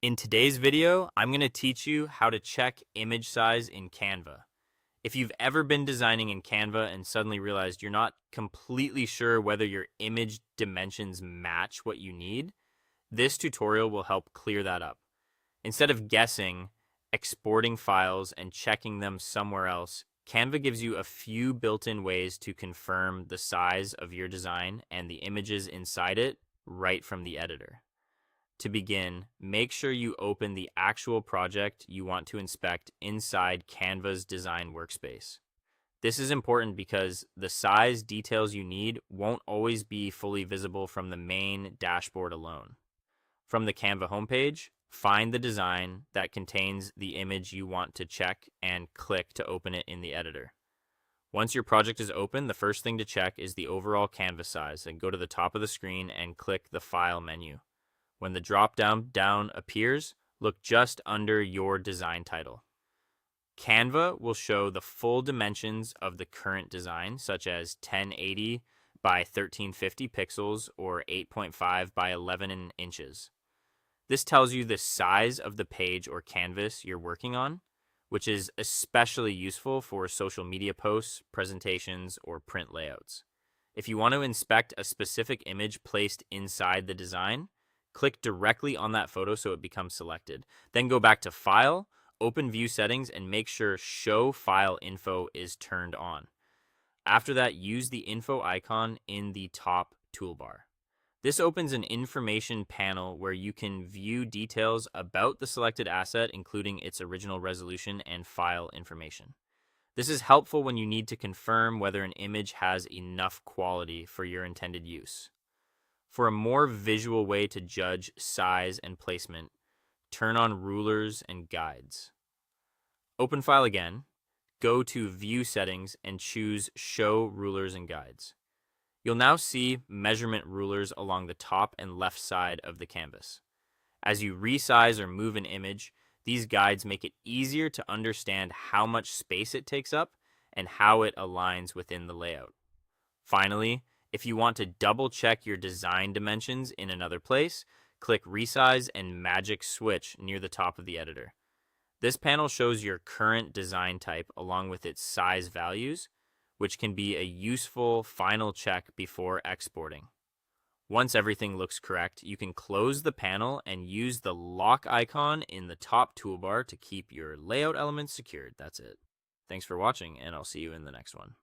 In today's video, I'm going to teach you how to check image size in Canva. If you've ever been designing in Canva and suddenly realized you're not completely sure whether your image dimensions match what you need, this tutorial will help clear that up. Instead of guessing, exporting files, and checking them somewhere else, Canva gives you a few built-in ways to confirm the size of your design and the images inside it right from the editor. To begin, make sure you open the actual project you want to inspect inside Canva's design workspace. This is important because the size details you need won't always be fully visible from the main dashboard alone. From the Canva homepage, find the design that contains the image you want to check and click to open it in the editor. Once your project is open, the first thing to check is the overall canvas size, and go to the top of the screen and click the File menu. When the drop-down appears, look just under your design title. Canva will show the full dimensions of the current design, such as 1080 by 1350 pixels or 8.5 by 11 inches. This tells you the size of the page or canvas you're working on, which is especially useful for social media posts, presentations, or print layouts. If you want to inspect a specific image placed inside the design, click directly on that photo so it becomes selected. Then go back to File, open View Settings, and make sure Show File Info is turned on. After that, use the info icon in the top toolbar. This opens an information panel where you can view details about the selected asset, including its original resolution and file information. This is helpful when you need to confirm whether an image has enough quality for your intended use. For a more visual way to judge size and placement, turn on rulers and guides. Open File again, go to View Settings, and choose Show Rulers and Guides. You'll now see measurement rulers along the top and left side of the canvas. As you resize or move an image, these guides make it easier to understand how much space it takes up and how it aligns within the layout. Finally, if you want to double check your design dimensions in another place, click Resize and Magic Switch near the top of the editor. This panel shows your current design type along with its size values, which can be a useful final check before exporting. Once everything looks correct, you can close the panel and use the lock icon in the top toolbar to keep your layout elements secured. That's it. Thanks for watching, and I'll see you in the next one.